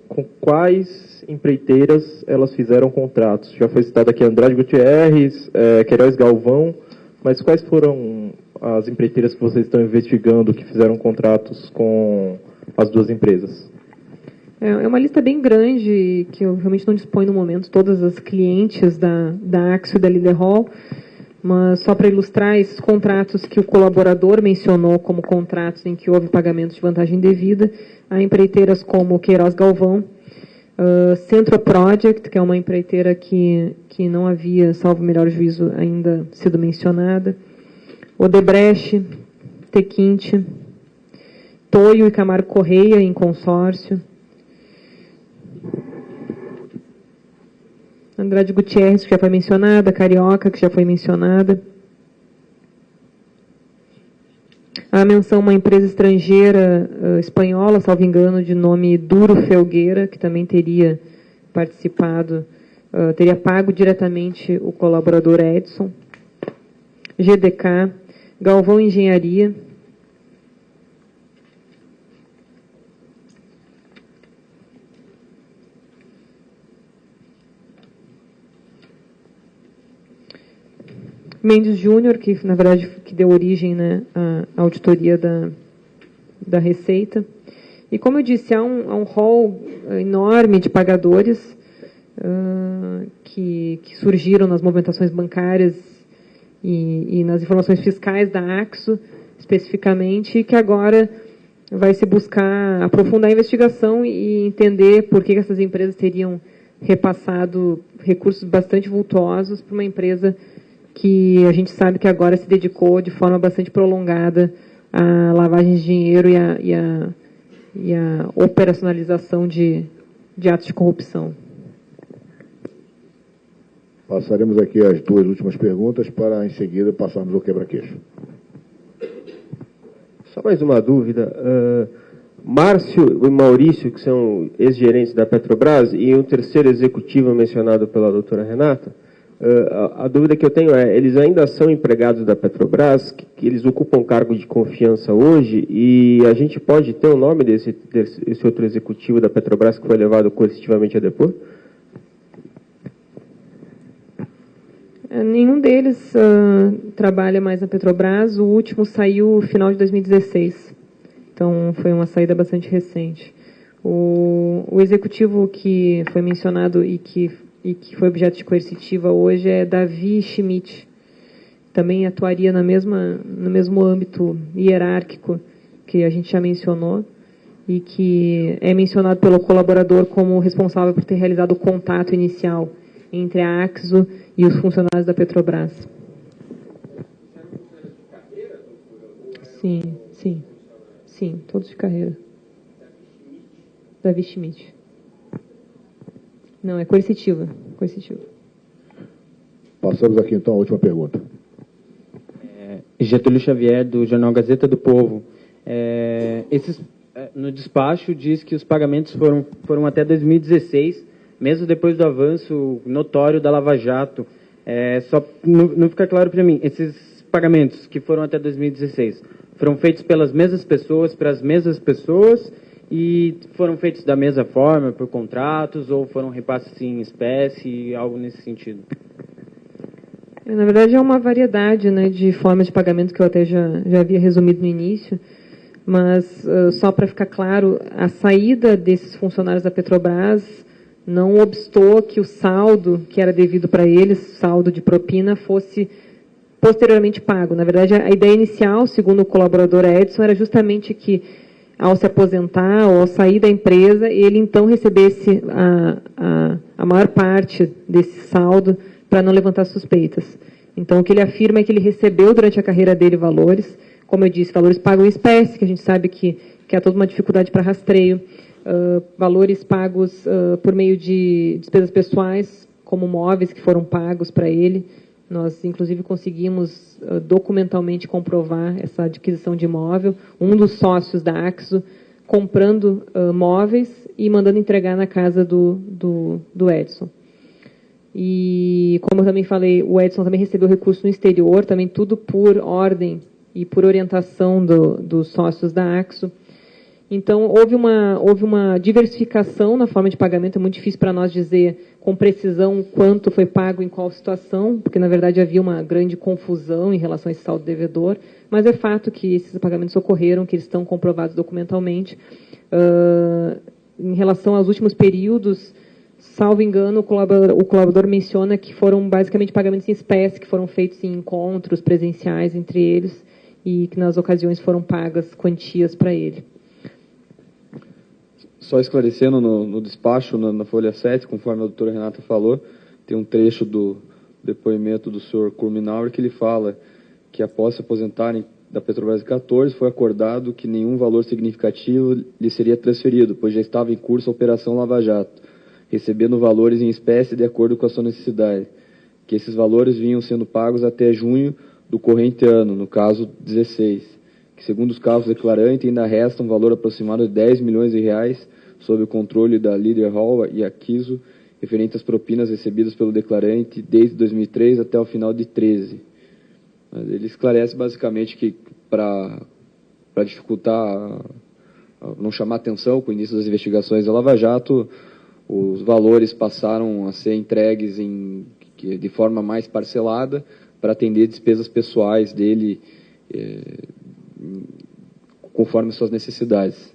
com quais empreiteiras elas fizeram contratos? Já foi citado aqui Andrade Gutierrez, Queiroz Galvão, mas quais foram as empreiteiras que vocês estão investigando que fizeram contratos com as duas empresas? É uma lista bem grande, que eu realmente não disponho no momento, todas as clientes da Axo e da Liderol, mas só para ilustrar, esses contratos que o colaborador mencionou como contratos em que houve pagamento de vantagem devida, há empreiteiras como Queiroz Galvão, Centro Project, que é uma empreiteira que não havia, salvo melhor juízo, ainda sido mencionada, Odebrecht, Tequinte, Toio e Camargo Correia em consórcio, Andrade Gutierrez, que já foi mencionada, Carioca, que já foi mencionada. A menção a uma empresa estrangeira espanhola, salvo engano, de nome Duro Felgueira, que também teria participado, teria pago diretamente o colaborador Edson. GDK, Galvão Engenharia. Mendes Júnior, que na verdade que deu origem, né, à auditoria da Receita. E como eu disse, há um rol enorme de pagadores que surgiram nas movimentações bancárias e nas informações fiscais da Axo, especificamente, e que agora vai se buscar aprofundar a investigação e entender por que essas empresas teriam repassado recursos bastante vultuosos para uma empresa que a gente sabe que agora se dedicou de forma bastante prolongada à lavagem de dinheiro e à operacionalização de atos de corrupção. Passaremos aqui as duas últimas perguntas para, em seguida, passarmos ao quebra-queixo. Só mais uma dúvida. Márcio e Maurício, que são ex-gerentes da Petrobras, e um terceiro executivo mencionado pela doutora Renata, a dúvida que eu tenho é, eles ainda são empregados da Petrobras, que eles ocupam cargo de confiança hoje, e a gente pode ter o nome desse outro executivo da Petrobras que foi levado coercitivamente a depor? Nenhum deles trabalha mais na Petrobras, o último saiu no final de 2016, então foi uma saída bastante recente. O executivo que foi mencionado e que foi objeto de coercitiva hoje é Davi Schmidt. Também atuaria no mesmo âmbito hierárquico que a gente já mencionou e que é mencionado pelo colaborador como responsável por ter realizado o contato inicial entre a Axo e os funcionários da Petrobras. Sim, todos de carreira. Davi Schmidt. Não, é coercitiva. Passamos aqui, então, à última pergunta. Getúlio Xavier, do jornal Gazeta do Povo. No despacho diz que os pagamentos foram até 2016, mesmo depois do avanço notório da Lava Jato. Só não fica claro para mim, esses pagamentos que foram até 2016 foram feitos pelas mesmas pessoas, para as mesmas pessoas, e foram feitos da mesma forma, por contratos, ou foram repasses em espécie, algo nesse sentido? Na verdade, é uma variedade, né, de formas de pagamento que eu até já havia resumido no início, mas só para ficar claro, a saída desses funcionários da Petrobras não obstou que o saldo que era devido para eles, saldo de propina, fosse posteriormente pago. Na verdade, a ideia inicial, segundo o colaborador Edson, era justamente que, ao se aposentar ou ao sair da empresa, ele então recebesse a maior parte desse saldo para não levantar suspeitas. Então, o que ele afirma é que ele recebeu durante a carreira dele valores, como eu disse, valores pagos em espécie, que a gente sabe que há toda uma dificuldade para rastreio, valores pagos por meio de despesas pessoais, como móveis que foram pagos para ele. Nós, inclusive, conseguimos documentalmente comprovar essa adquisição de imóvel. Um dos sócios da Axo comprando móveis e mandando entregar na casa do Edson. E, como eu também falei, o Edson também recebeu recurso no exterior, também tudo por ordem e por orientação dos sócios da Axo. Então, houve uma diversificação na forma de pagamento. É muito difícil para nós dizer com precisão quanto foi pago em qual situação, porque, na verdade, havia uma grande confusão em relação a esse saldo devedor, mas é fato que esses pagamentos ocorreram, que eles estão comprovados documentalmente. Em relação aos últimos períodos, salvo engano, o colaborador menciona que foram basicamente pagamentos em espécie, que foram feitos em encontros presenciais entre eles e que, nas ocasiões, foram pagas quantias para ele. Só esclarecendo, no despacho, na folha 7, conforme a doutora Renata falou, tem um trecho do depoimento do senhor Kurminauer que ele fala que, após se aposentarem da Petrobras em 14, foi acordado que nenhum valor significativo lhe seria transferido, pois já estava em curso a Operação Lava Jato, recebendo valores em espécie de acordo com a sua necessidade, que esses valores vinham sendo pagos até junho do corrente ano, no caso 16, que, segundo os cálculos declarantes, ainda resta um valor aproximado de 10 milhões de reais sob o controle da Líder Hall e Aquiso, referente às propinas recebidas pelo declarante desde 2003 até o final de 13. Mas ele esclarece basicamente que, para dificultar, não chamar atenção com o início das investigações da Lava Jato, os valores passaram a ser entregues de forma mais parcelada para atender despesas pessoais dele conforme suas necessidades.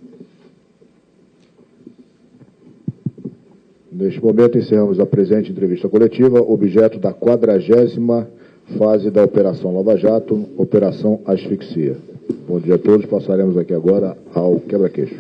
Neste momento, encerramos a presente entrevista coletiva, objeto da 40ª fase da Operação Lava Jato, Operação Asfixia. Bom dia a todos. Passaremos aqui agora ao quebra-queixo.